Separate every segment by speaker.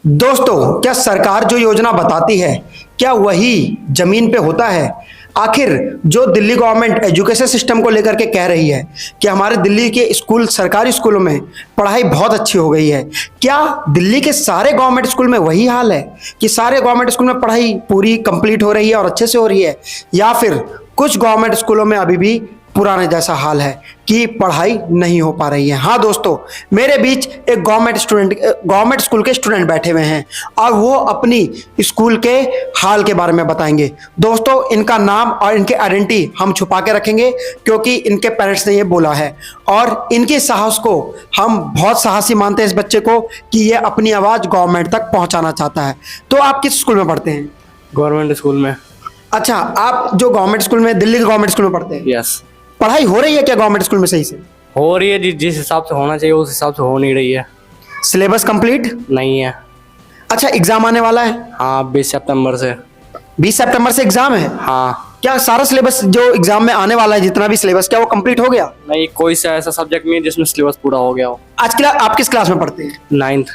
Speaker 1: दोस्तों, क्या सरकार जो योजना बताती है क्या वही जमीन पे होता है? आखिर जो दिल्ली गवर्नमेंट एजुकेशन सिस्टम को लेकर के कह रही है कि हमारे दिल्ली के स्कूल, सरकारी स्कूलों में पढ़ाई बहुत अच्छी हो गई है, क्या दिल्ली के सारे गवर्नमेंट स्कूल में वही हाल है कि सारे गवर्नमेंट स्कूल में पढ़ाई पूरी कंप्लीट हो रही है और अच्छे से हो रही है, या फिर कुछ गवर्नमेंट स्कूलों में अभी भी पुराने जैसा हाल है कि पढ़ाई नहीं हो पा रही है? हाँ दोस्तों, मेरे बीच एक गवर्नमेंट स्कूल के स्टूडेंट बैठे हुए हैं और वो अपनी स्कूल के हाल के बारे में बताएंगे। दोस्तों, इनका नाम और इनके आइडेंटिटी हम छुपा के रखेंगे क्योंकि इनके पेरेंट्स ने ये बोला है और इनके साहस को हम बहुत साहसी मानते हैं इस बच्चे को कि ये अपनी आवाज़ गवर्नमेंट तक पहुँचाना चाहता है। तो आप किस स्कूल में पढ़ते हैं?
Speaker 2: गवर्नमेंट स्कूल में।
Speaker 1: अच्छा, आप जो गवर्नमेंट स्कूल में, दिल्ली के गवर्नमेंट स्कूल में पढ़ते हैं?
Speaker 2: यस।
Speaker 1: पढ़ाई हो रही है क्या गवर्नमेंट स्कूल में सही से?
Speaker 2: हो रही है, जिस हिसाब से होना चाहिए उस हिसाब से हो नहीं रही है।
Speaker 1: सिलेबस कंप्लीट
Speaker 2: नहीं है।
Speaker 1: अच्छा, एग्जाम आने वाला है?
Speaker 2: हाँ, 20 सितंबर से।
Speaker 1: 20 सितंबर से एग्जाम है?
Speaker 2: हाँ।
Speaker 1: क्या सारा सिलेबस जो एग्जाम में आने वाला है, जितना भी सिलेबस, क्या वो कंप्लीट हो गया?
Speaker 2: नहीं, कोई सा ऐसा सब्जेक्ट नहीं है जिसमें सिलेबस पूरा हो गया हो।
Speaker 1: आज आप किस क्लास में पढ़ते हैं?
Speaker 2: 9th।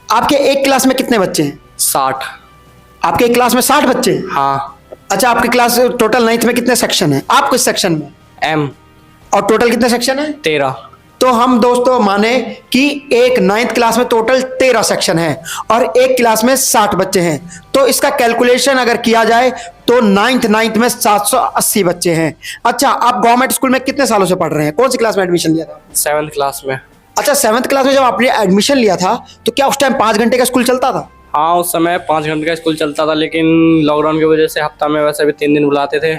Speaker 1: आपके एक क्लास में कितने बच्चे हैं?
Speaker 2: 60।
Speaker 1: आपके एक क्लास में 60 बच्चे हैं?
Speaker 2: हाँ।
Speaker 1: अच्छा, आपकी क्लास टोटल 9th में कितने सेक्शन है? आप किस सेक्शन में?
Speaker 2: M।
Speaker 1: और टोटल कितने सेक्शन है?
Speaker 2: 13।
Speaker 1: तो हम दोस्तों माने कि एक 9th क्लास में टोटल 13 सेक्शन है और एक क्लास में 60 बच्चे हैं, तो इसका कैलकुलेशन अगर किया जाए तो 9th में 780 बच्चे हैं। अच्छा, आप गवर्नमेंट स्कूल में कितने सालों से पढ़ रहे हैं? कौन सी क्लास में एडमिशन लिया था?
Speaker 2: 7th क्लास में।
Speaker 1: अच्छा, 7th क्लास में जब आपने एडमिशन लिया था तो क्या उस टाइम 5 घंटे का स्कूल चलता था?
Speaker 2: हाँ, उस समय 5 घंटे का स्कूल चलता था, लेकिन लॉकडाउन की वजह से हफ्ता में वैसे भी 3 दिन बुलाते थे।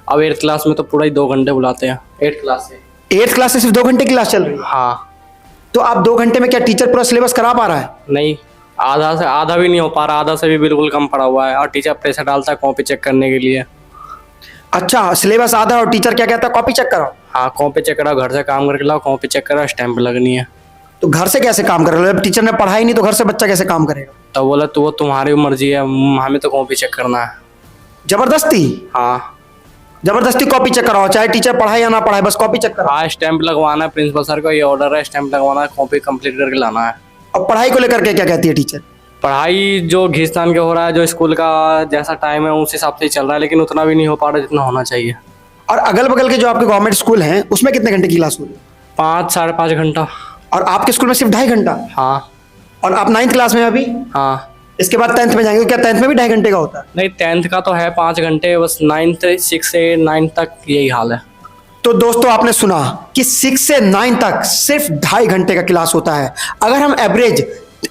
Speaker 2: अब 8th क्लास में तो पूरा ही 2 घंटे बुलाते हैं। 8th क्लास से
Speaker 1: 8th क्लास से सिर्फ 2 घंटे की क्लास चल रही है?
Speaker 2: हाँ।
Speaker 1: तो आप 2 घंटे में क्या टीचर पूरा सिलेबस करा पा रहा है?
Speaker 2: नहीं, आधा से आधा भी नहीं हो पा रहा, आधा से भी बिल्कुल कम पड़ा हुआ है और टीचर प्रेशर डालता है कॉपी चेक करने के लिए।
Speaker 1: अच्छा, सिलेबस आधा और टीचर क्या कहता है? कॉपी चेक कराओ।
Speaker 2: हाँ, कॉपी चेक कराओ, घर से काम करके लाओ, कॉपी चेक कराओ, स्टैंप लगनी है।
Speaker 1: तो घर से कैसे काम करेगा? जब टीचर ने पढ़ाई नहीं तो घर से बच्चा कैसे काम करेगा?
Speaker 2: तो बोला तो वो तुम्हारी मर्जी है, हमें तो कॉपी चेक करना है।
Speaker 1: जबरदस्ती?
Speaker 2: हाँ।
Speaker 1: जबरदस्ती कॉपी चेक कराओ, चाहे टीचर पढ़ाए या ना पढ़ाए, बस कॉपी चेक कराओ।
Speaker 2: हाँ, स्टैंप लगवाना है, प्रिंसिपल सर का ये ऑर्डर है, स्टैंप लगवाना है, कॉपी कंप्लीट करके लाना है।
Speaker 1: और पढ़ाई को लेकर के क्या कहती है टीचर?
Speaker 2: पढ़ाई जो घिसतान के हो रहा है, जो स्कूल का जैसा टाइम है उस हिसाब से ही चल रहा है, लेकिन उतना भी नहीं हो पा रहा जितना होना चाहिए।
Speaker 1: और अगल बगल के जो आपके गवर्नमेंट स्कूल हैं उसमें कितने घंटे की क्लास हो रही है?
Speaker 2: 5 साढ़े 5 घंटा।
Speaker 1: और आपके स्कूल में सिर्फ 2.5 घंटा?
Speaker 2: हाँ।
Speaker 1: और आप 9th क्लास में अभी?
Speaker 2: हाँ।
Speaker 1: इसके बाद 10th में जाएंगे, तो क्या 10th में भी 2.5 घंटे का होता है?
Speaker 2: नहीं, 10th का तो है 5 घंटे, बस 9th 6 से 9 तक यही हाल है।
Speaker 1: तो दोस्तों, आपने सुना कि 6 से 9 तक सिर्फ 2.5 घंटे का क्लास होता है। अगर हम एवरेज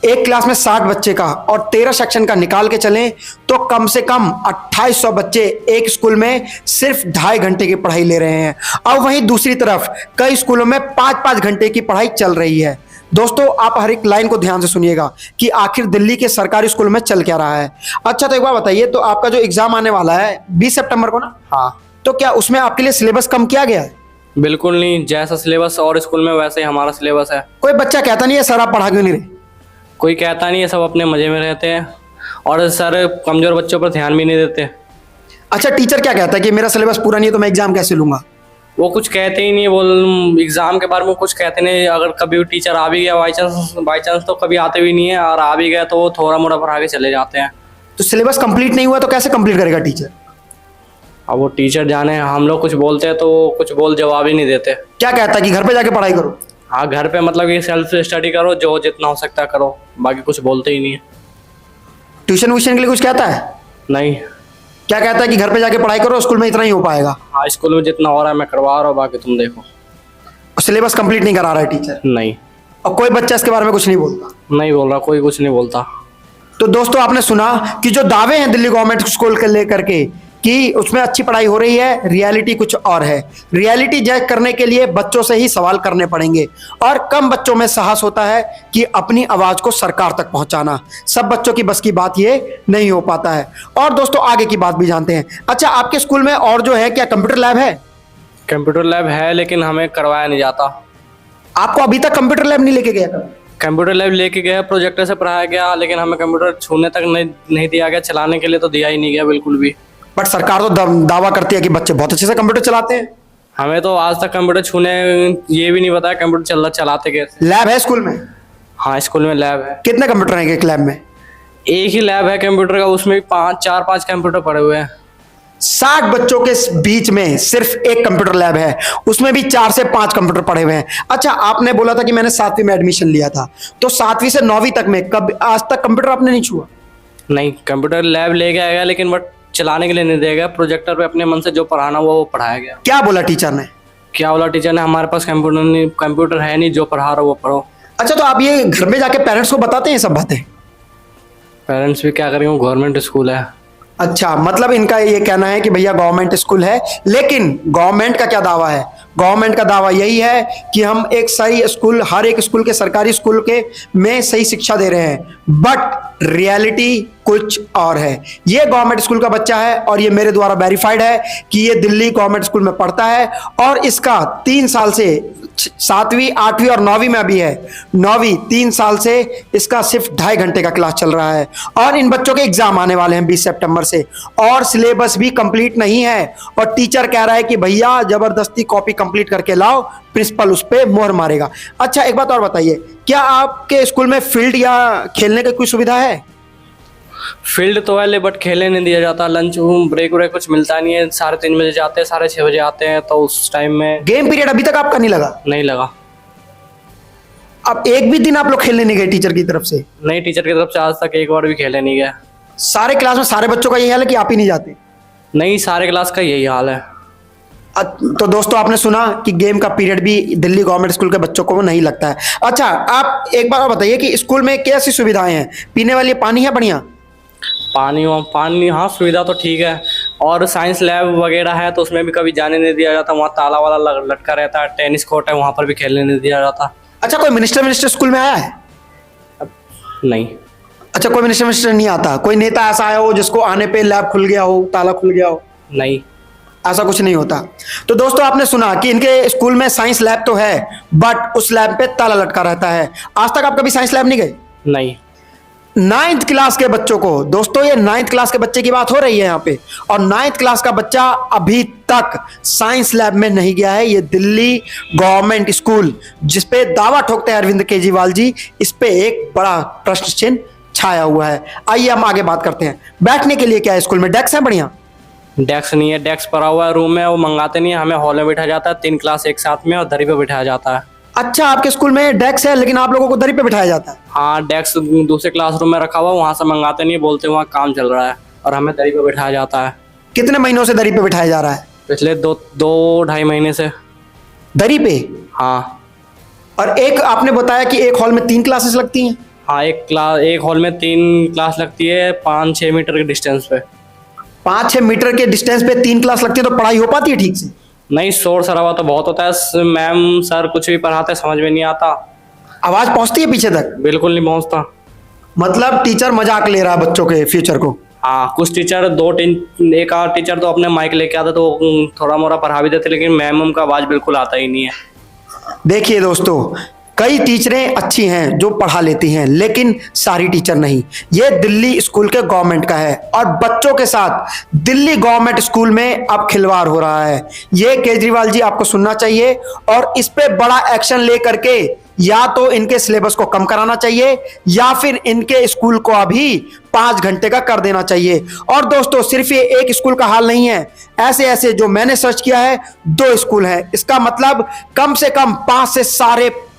Speaker 1: एक क्लास में 60 बच्चे का और 13 सेक्शन का निकाल के चलें तो कम से कम 2800 बच्चे एक स्कूल में सिर्फ 2.5 घंटे की पढ़ाई ले रहे हैं। और वहीं दूसरी तरफ कई स्कूलों में 5-5 घंटे की पढ़ाई चल रही है। दोस्तों, आप हर एक लाइन को ध्यान से सुनिएगा कि आखिर दिल्ली के सरकारी स्कूल में चल क्या रहा है। अच्छा, तो एक बार बताइए, तो आपका जो एग्जाम आने वाला है 20 सितंबर को ना?
Speaker 2: हाँ।
Speaker 1: तो क्या उसमें आपके लिए सिलेबस कम किया गया है?
Speaker 2: बिल्कुल नहीं, जैसा सिलेबस और स्कूल में वैसे ही हमारा सिलेबस है।
Speaker 1: कोई बच्चा कहता नहीं है सर आप पढ़ा क्यों नहीं रहे?
Speaker 2: कोई कहता नहीं है, सब अपने मजे में रहते हैं और सर कमजोर बच्चों पर ध्यान भी नहीं देते।
Speaker 1: अच्छा, टीचर क्या कहता है कि मेरा सिलेबस पूरा नहीं है तो मैं एग्जाम कैसे लूंगा?
Speaker 2: वो कुछ कहते ही नहीं, वो एग्जाम के बारे में कुछ कहते नहीं। अगर कभी टीचर आ भी गया बाई चांस तो कभी आते भी नहीं है, और आ भी गया तो वो थोड़ा मोड़ा पढ़ा के चले जाते हैं।
Speaker 1: तो सिलेबस कंप्लीट नहीं हुआ तो कैसे कंप्लीट करेगा टीचर?
Speaker 2: अब वो टीचर जाने, हम लोग कुछ बोलते हैं तो कुछ बोल जवाब ही नहीं देते।
Speaker 1: क्या कहता है कि घर पे जाके पढ़ाई करो?
Speaker 2: हाँ, घर पे मतलब कि सेल्फ स्टडी करो, जो जितना हो सकता है करो, बाकी कुछ बोलते ही नहीं है।
Speaker 1: ट्यूशन व्यूशन के लिए कुछ कहता है?
Speaker 2: नहीं।
Speaker 1: क्या कहता है कि घर पे जाके पढ़ाई करो, स्कूल में इतना ही हो पाएगा?
Speaker 2: हाँ, स्कूल में जितना हो रहा है मैं करवा रहा हूँ, बाकी तुम देखो।
Speaker 1: सिलेबस कंप्लीट नहीं करा रहा है टीचर?
Speaker 2: नहीं।
Speaker 1: और कोई बच्चा इसके बारे में कुछ नहीं बोलता?
Speaker 2: नहीं बोल रहा, कोई कुछ नहीं बोलता।
Speaker 1: तो दोस्तों, आपने सुना कि जो दावे हैं दिल्ली गवर्नमेंट स्कूल के लेकर के कि उसमें अच्छी पढ़ाई हो रही है, रियलिटी कुछ और है। रियलिटी जज करने के लिए बच्चों से ही सवाल करने पड़ेंगे और कम बच्चों में साहस होता है कि अपनी आवाज को सरकार तक पहुंचाना। सब बच्चों की बस की बात ये नहीं हो पाता है। और दोस्तों, आगे की बात भी जानते हैं। अच्छा, आपके स्कूल में और जो है, क्या कंप्यूटर लैब है?
Speaker 2: कंप्यूटर लैब है, लेकिन हमें करवाया नहीं जाता।
Speaker 1: आपको अभी तक कंप्यूटर लैब नहीं लेके गया था?
Speaker 2: कंप्यूटर लैब लेके गया, प्रोजेक्टर से पढ़ाया गया, लेकिन हमें कंप्यूटर छूने तक नहीं दिया गया, चलाने के लिए तो दिया ही नहीं गया बिल्कुल भी।
Speaker 1: बट सरकार तो दावा करती है कि बच्चे बहुत अच्छे से कंप्यूटर चलाते हैं।
Speaker 2: हमें तो आज तक कंप्यूटर छूने ये भी नहीं बताया कंप्यूटर चलाते कैसे।
Speaker 1: लैब है स्कूल में?
Speaker 2: हाँ, स्कूल में लैब है।
Speaker 1: कितने कंप्यूटर हैं एक लैब में?
Speaker 2: एक ही लैब है कंप्यूटर का, उसमें भी 4-5 कंप्यूटर पड़े हुए हैं।
Speaker 1: 60 बच्चों के बीच में सिर्फ एक कंप्यूटर लैब है, उसमें भी 4 से 5 कंप्यूटर पड़े हुए हैं। अच्छा, आपने बोला था कि मैंने 7वीं में एडमिशन लिया था, तो 7वीं से 9वीं तक में कब आज तक कंप्यूटर आपने नहीं छुआ?
Speaker 2: नहीं, कंप्यूटर लैब ले के आएगा लेकिन बट चलाने के लिए नहीं देगा। प्रोजेक्टर पे अपने मन से जो पढ़ाना वो पढ़ाया गया।
Speaker 1: क्या बोला टीचर ने?
Speaker 2: क्या बोला टीचर ने? हमारे पास कंप्यूटर है नहीं, जो पढ़ा रहा वो पढ़ो।
Speaker 1: अच्छा, तो आप ये घर में जाके पेरेंट्स को बताते हैं सब बातें?
Speaker 2: पेरेंट्स भी क्या करेंगे, गवर्नमेंट स्कूल है।
Speaker 1: अच्छा, मतलब इनका ये कहना है कि भैया गवर्नमेंट स्कूल है, लेकिन गवर्नमेंट का क्या दावा है? गवर्नमेंट का दावा यही है कि हम एक सही स्कूल, हर एक स्कूल के, सरकारी स्कूल के में सही शिक्षा दे रहे हैं, बट रियलिटी कुछ और है। ये गवर्नमेंट स्कूल का बच्चा है और ये मेरे द्वारा वेरीफाइड है कि ये दिल्ली गवर्नमेंट स्कूल में पढ़ता है और इसका 3 साल से 7वीं, 8वीं और 9वीं में अभी है 9वीं, 3 साल से इसका सिर्फ 2.5 घंटे का क्लास चल रहा है और इन बच्चों के एग्जाम आने वाले हैं 20 सितंबर से और सिलेबस भी कंप्लीट नहीं है और टीचर कह रहा है कि भैया जबरदस्ती कॉपी कंप्लीट करके लाओ, प्रिंसिपल उस पर मोहर मारेगा। अच्छा, एक बात और बताइए, क्या आपके स्कूल में फील्ड या खेलने की कोई सुविधा है?
Speaker 2: फील्ड तो है बट खेलने नहीं दिया जाता। लंच ब्रेक व्रेक कुछ मिलता नहीं है। 3:30 बजे जाते हैं, 6:30 बजे आते हैं, तो उस टाइम में
Speaker 1: गेम पीरियड अभी तक आपका नहीं लगा?
Speaker 2: नहीं लगा।
Speaker 1: अब एक भी दिन आप लोग खेलने नहीं गए टीचर की तरफ से?
Speaker 2: नहीं, टीचर की तरफ से आज तक एक बार भी खेले नहीं गया।
Speaker 1: सारे क्लास में सारे बच्चों का यही हाल है कि आप ही नहीं जाते?
Speaker 2: नहीं, सारे क्लास का यही हाल है।
Speaker 1: तो दोस्तों, आपने सुना कि गेम का पीरियड भी दिल्ली गवर्नमेंट स्कूल के बच्चों को नहीं लगता है। अच्छा, आप एक बार और बताइए कि स्कूल में कैसी सुविधाएं हैं? पीने वाली पानी है बढ़िया?
Speaker 2: पानी हाँ, सुविधा तो ठीक है। और साइंस लैब वगैरह है तो उसमें भी कभी जाने नहीं दिया जाता। वहाँ ताला वाला लटका रहता है। टेनिस कोर्ट है, वहाँ पर भी खेलने नहीं दिया जाता।
Speaker 1: अच्छा, कोई मिनिस्टर स्कूल में आया है?
Speaker 2: नहीं।
Speaker 1: अच्छा, कोई मिनिस्टर नहीं आता? कोई नेता ऐसा आया हो जिसको आने पे लैब खुल गया हो, ताला खुल गया हो?
Speaker 2: नहीं,
Speaker 1: ऐसा कुछ नहीं होता। तो दोस्तों, आपने सुना कि इनके स्कूल में साइंस लैब तो है बट उस लैब पे ताला लटका रहता है। आज तक आप कभी साइंस लैब नहीं गए?
Speaker 2: नहीं।
Speaker 1: 9th क्लास के बच्चों को, दोस्तों ये 9th क्लास के बच्चे की बात हो रही है यहाँ पे, और 9th क्लास का बच्चा अभी तक साइंस लैब में नहीं गया है। ये दिल्ली गवर्नमेंट स्कूल जिसपे दावा ठोकते हैं अरविंद केजरीवाल जी, इस पे एक बड़ा प्रश्न चिन्ह छाया हुआ है। आइए हम आगे बात करते हैं। बैठने के लिए क्या है स्कूल में? डेस्क है बढ़िया?
Speaker 2: डेस्क नहीं है। डेस्क पड़ा हुआ है रूम में, वो मंगाते नहीं है। हमें हॉल में बिठाया जाता है, 3 क्लास एक साथ में, और दरी पे बिठाया जाता है।
Speaker 1: अच्छा, आपके स्कूल में डेस्क है लेकिन आप लोगों को दरी पे बिठाया जाता है?
Speaker 2: हाँ, डेस्क दूसरे क्लासरूम में रखा हुआ, वहाँ से मंगाते नहीं, बोलते वहाँ काम चल रहा है, और हमें दरी पे बिठाया जाता है।
Speaker 1: कितने महीनों से दरी पे बिठाया जा रहा है?
Speaker 2: पिछले 2-2.5 महीने से।
Speaker 1: दरी पे?
Speaker 2: हाँ।
Speaker 1: और एक आपने बताया कि एक हॉल में 3 क्लासेस लगती हैं?
Speaker 2: हाँ, एक हॉल में 3 क्लास लगती है, 5-6 मीटर के डिस्टेंस पे।
Speaker 1: 5-6 मीटर के डिस्टेंस पे 3 क्लास लगती है, तो पढ़ाई हो पाती है ठीक से?
Speaker 2: नहीं, शोर शराबा तो बहुत होता है। मैम सर कुछ भी पढ़ाते हैं, समझ में नहीं आता।
Speaker 1: आवाज पहुंचती है पीछे तक?
Speaker 2: बिल्कुल नहीं पहुंचता।
Speaker 1: मतलब टीचर मजाक ले रहा है बच्चों के फ्यूचर को?
Speaker 2: हाँ, कुछ टीचर एक आध टीचर तो अपने माइक लेके आते तो थोड़ा मोड़ा पढ़ा भी देते, लेकिन मैम का आवाज बिल्कुल आता ही नहीं है।
Speaker 1: देखिए दोस्तों, कई टीचरें अच्छी हैं जो पढ़ा लेती हैं, लेकिन सारी टीचर नहीं। ये दिल्ली स्कूल के गवर्नमेंट का है और बच्चों के साथ दिल्ली गवर्नमेंट स्कूल में अब खिलवाड़ हो रहा है। ये केजरीवाल जी आपको सुनना चाहिए और इस पे बड़ा एक्शन लेकर के या तो इनके सिलेबस को कम कराना चाहिए या फिर इनके स्कूल को अभी 5 घंटे का कर देना चाहिए। और दोस्तों, सिर्फ ये एक स्कूल का हाल नहीं है, ऐसे ऐसे जो मैंने सर्च किया है 2 स्कूल हैं। इसका मतलब कम से कम 5 से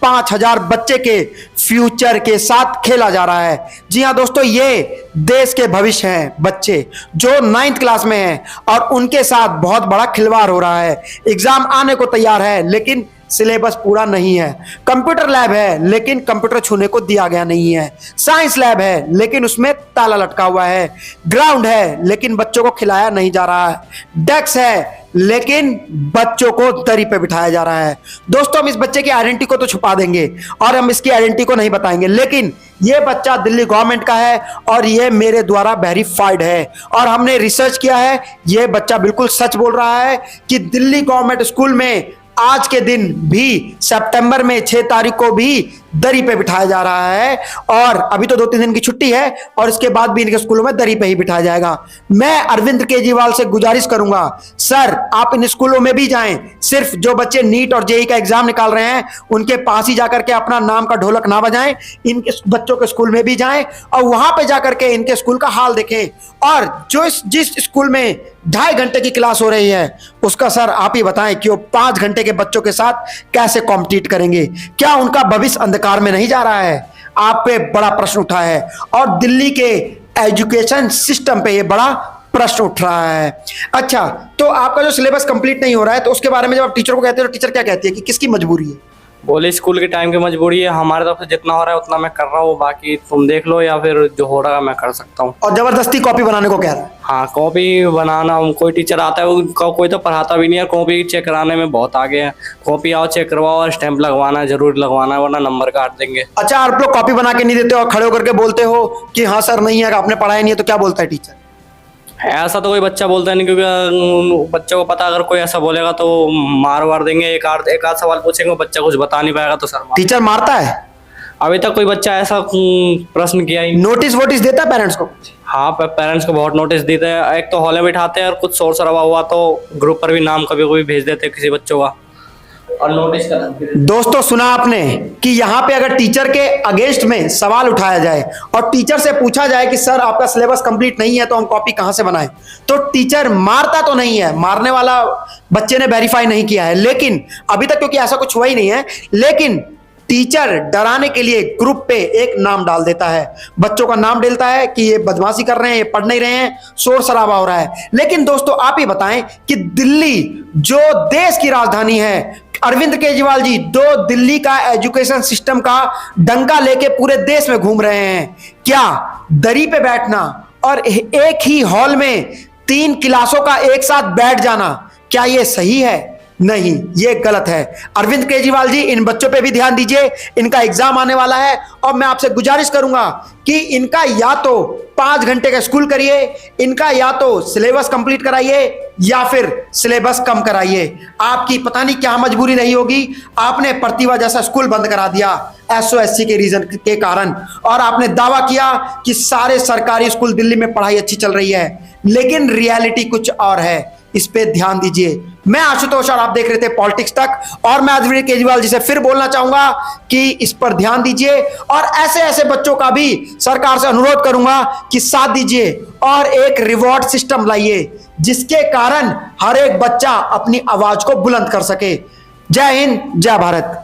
Speaker 1: 5,500 बच्चे के फ्यूचर के साथ खेला जा रहा है। जी हाँ दोस्तों, ये देश के भविष्य हैं बच्चे जो 9th क्लास में हैं और उनके साथ बहुत बड़ा खिलवाड़ हो रहा है। एग्जाम आने को तैयार है लेकिन सिलेबस पूरा नहीं है। कंप्यूटर लैब है लेकिन कंप्यूटर छूने को दिया गया नहीं है। साइंस लैब है लेकिन उसमें ताला लटका हुआ है। ग्राउंड है लेकिन बच्चों को खिलाया नहीं जा रहा है। डेस्क है लेकिन बच्चों को दरी पे बिठाया जा रहा है। दोस्तों, हम इस बच्चे की आइडेंटिटी को तो छुपा देंगे और हम इसकी आइडेंटिटी को नहीं बताएंगे, लेकिन ये बच्चा दिल्ली गवर्नमेंट का है और ये मेरे द्वारा वेरीफाइड है और हमने रिसर्च किया है। ये बच्चा बिल्कुल सच बोल रहा है कि दिल्ली गवर्नमेंट स्कूल में आज के दिन भी सितंबर में 6 तारीख को भी दरी पे बिठाया जा रहा है, और अभी तो 2-3 दिन की छुट्टी है और इसके बाद भी इनके स्कूलों में दरी पे ही बिठाया जाएगा। मैं अरविंद केजरीवाल से गुजारिश करूंगा, सर आप इन स्कूलों में भी जाएं, सिर्फ जो बच्चे नीट और जेईई का एग्जाम निकाल रहे हैं उनके पास ही जाकर के अपना नाम का ढोलक ना बजाएं, इनके बच्चों के स्कूल में भी जाएं और वहां पे जाकर के इनके स्कूल का हाल देखें। और जिस स्कूल में 2.5 घंटे की क्लास हो रही है उसका सर आप ही बताएं कि वो 5 घंटे के बच्चों के साथ कैसे कॉम्पिटिट करेंगे? क्या उनका भविष्य अंधकार में नहीं जा रहा है? आप पे बड़ा प्रश्न उठा है और दिल्ली के एजुकेशन सिस्टम पे ये बड़ा प्रश्न उठ रहा है। अच्छा, तो आपका जो सिलेबस कंप्लीट नहीं हो रहा है तो उसके बारे में जब आप टीचर को कहते हैं तो टीचर क्या कहती है कि किसकी मजबूरी है?
Speaker 2: बोले स्कूल के टाइम की मजबूरी है, हमारे तरफ से जितना हो रहा है उतना मैं कर रहा हूँ, बाकी तुम देख लो या फिर जो हो रहा है मैं कर सकता हूँ।
Speaker 1: और जबरदस्ती कॉपी बनाने को कह रहा है?
Speaker 2: हाँ, कॉपी बनाना, कोई टीचर आता है वो कोई तो पढ़ाता भी नहीं है, कॉपी चेक कराने में बहुत आगे है। कॉपी आओ चेक करवाओ और स्टैंप लगवाना है, जरूर लगवाना है वरना नंबर काट देंगे।
Speaker 1: अच्छा, आप लोग कॉपी बना के नहीं देते और खड़े होकर के बोलते हो कि हाँ सर नहीं है, आपने पढ़ाया नहीं है, तो क्या बोलता है टीचर?
Speaker 2: ऐसा तो कोई बच्चा बोलता नहीं, क्योंकि बच्चों को पता अगर कोई ऐसा बोलेगा तो मार वार देंगे। एक आध सवाल पूछेंगे, बच्चा कुछ बता नहीं पाएगा तो सर
Speaker 1: टीचर मारता है?
Speaker 2: अभी तक कोई बच्चा ऐसा प्रश्न किया ही।
Speaker 1: नोटिस वोटिस देता है पेरेंट्स को?
Speaker 2: हाँ, पेरेंट्स को बहुत नोटिस देते हैं। एक तो हॉल में बिठाते हैं और कुछ शोर शराबा हुआ तो ग्रुप पर भी नाम कभी कभी भेज देते हैं किसी बच्चों का और नोटिस का।
Speaker 1: दोस्तों सुना आपने कि यहाँ पे अगर टीचर के अगेंस्ट में सवाल उठाया जाए और टीचर से पूछा जाए कि सर आपका सिलेबस कंप्लीट नहीं है तो हम कॉपी कहां से बनाएं, तो टीचर मारता तो नहीं है, मारने वाला बच्चे ने वेरीफाई नहीं किया है, लेकिन अभी तक क्योंकि ऐसा कुछ हुआ ही नहीं है, लेकिन टीचर डराने के लिए ग्रुप पे एक नाम डाल देता है, बच्चों का नाम डालता है कि ये बदमाशी कर रहे हैं, ये पढ़ नहीं रहे हैं, शोर शराबा हो रहा है। लेकिन दोस्तों आप ही बताएं कि दिल्ली जो देश की राजधानी है, अरविंद केजरीवाल जी दिल्ली का एजुकेशन सिस्टम का डंका लेके पूरे देश में घूम रहे हैं। क्या दरी पे बैठना और एक ही हॉल में 3 क्लासों का एक साथ बैठ जाना, क्या यह सही है? नहीं, ये गलत है। अरविंद केजरीवाल जी इन बच्चों पे भी ध्यान दीजिए, इनका एग्जाम आने वाला है और मैं आपसे गुजारिश करूंगा कि इनका या तो 5 घंटे का स्कूल करिए, इनका या तो सिलेबस कंप्लीट कराइए या फिर सिलेबस कम कराइए। आपकी पता नहीं क्या मजबूरी रही होगी, आपने प्रतिभा जैसा स्कूल बंद करा दिया SOSC के रीजन के कारण, और आपने दावा किया कि सारे सरकारी स्कूल दिल्ली में पढ़ाई अच्छी चल रही है, लेकिन रियलिटी कुछ और है। इस पे ध्यान दीजिए। मैं आशुतोष और आप देख रहे थे पॉलिटिक्स तक, और मैं अरविंद केजरीवाल जी से फिर बोलना चाहूंगा कि इस पर ध्यान दीजिए और ऐसे ऐसे बच्चों का भी सरकार से अनुरोध करूंगा कि साथ दीजिए और एक रिवॉर्ड सिस्टम लाइए जिसके कारण हर एक बच्चा अपनी आवाज को बुलंद कर सके। जय हिंद, जय भारत।